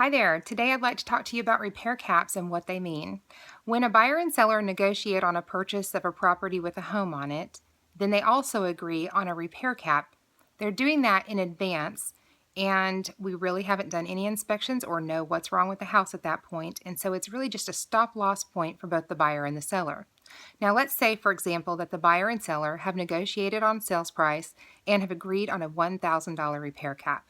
Hi there. Today I'd like to talk to you about repair caps and what they mean. When a buyer and seller negotiate on a purchase of a property with a home on it, then they also agree on a repair cap. They're doing that in advance, and we really haven't done any inspections or know what's wrong with the house at that point, and so it's really just a stop-loss point for both the buyer and the seller. Now let's say, for example, that the buyer and seller have negotiated on sales price and have agreed on a $1,000 repair cap.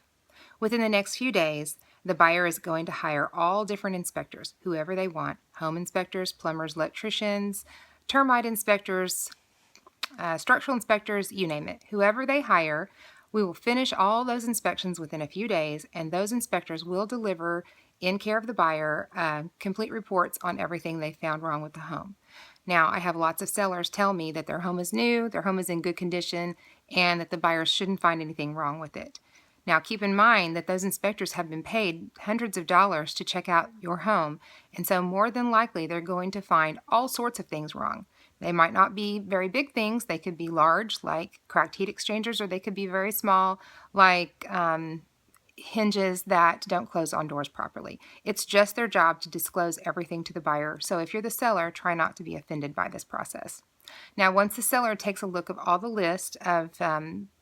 Within the next few days, the buyer is going to hire all different inspectors, whoever they want: home inspectors, plumbers, electricians, termite inspectors, structural inspectors, you name it. Whoever they hire, we will finish all those inspections within a few days, and those inspectors will deliver, in care of the buyer, complete reports on everything they found wrong with the home. Now, I have lots of sellers tell me that their home is new, their home is in good condition, and that the buyers shouldn't find anything wrong with it. Now, keep in mind that those inspectors have been paid hundreds of dollars to check out your home, and so more than likely they're going to find all sorts of things wrong. They might not be very big things. They could be large, like cracked heat exchangers, or they could be very small, like hinges that don't close on doors properly. It's just their job to disclose everything to the buyer, so if you're the seller, try not to be offended by this process. Now, once the seller takes a look at all the list of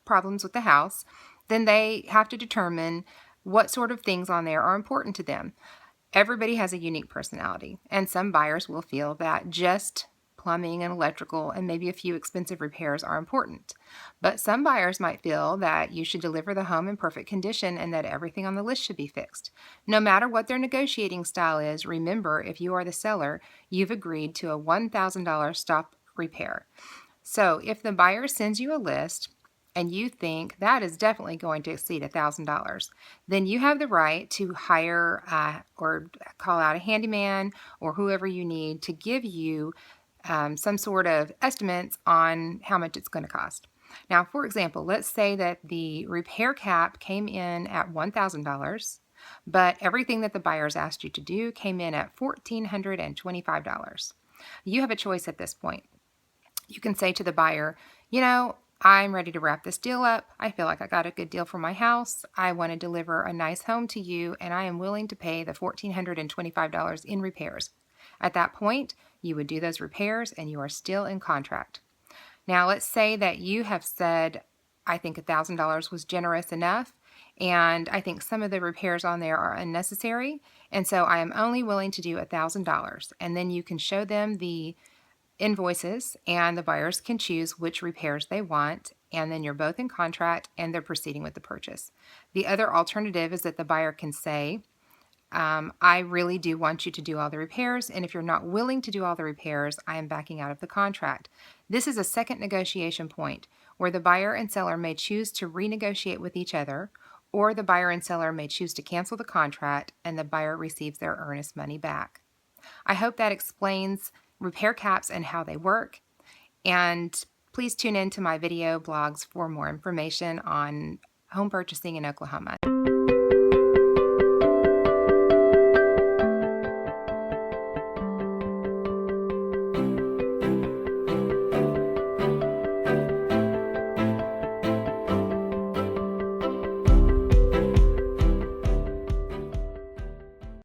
problems with the house, then they have to determine what sort of things on there are important to them. Everybody has a unique personality, and some buyers will feel that just plumbing and electrical and maybe a few expensive repairs are important. But some buyers might feel that you should deliver the home in perfect condition and that everything on the list should be fixed. No matter what their negotiating style is, remember, if you are the seller, you've agreed to a $1,000 stop repair. So if the buyer sends you a list and you think that is definitely going to exceed $1,000, then you have the right to hire or call out a handyman or whoever you need to give you some sort of estimates on how much it's going to cost. Now, for example, let's say that the repair cap came in at $1,000, but everything that the buyers asked you to do came in at $1,425. You have a choice at this point. You can say to the buyer, I'm ready to wrap this deal up. I feel like I got a good deal for my house. I want to deliver a nice home to you, and I am willing to pay the $1,425 in repairs. At that point, you would do those repairs, and you are still in contract. Now, let's say that you have said, I think $1,000 was generous enough, and I think some of the repairs on there are unnecessary, and so I am only willing to do $1,000. And then you can show them the invoices, and the buyers can choose which repairs they want, and then you're both in contract and they're proceeding with the purchase. The other alternative is that the buyer can say, I really do want you to do all the repairs, and if you're not willing to do all the repairs, I am backing out of the contract. This is a second negotiation point where the buyer and seller may choose to renegotiate with each other, or the buyer and seller may choose to cancel the contract and the buyer receives their earnest money back. I hope that explains repair caps and how they work, and please tune in to my video blogs for more information on home purchasing in Oklahoma.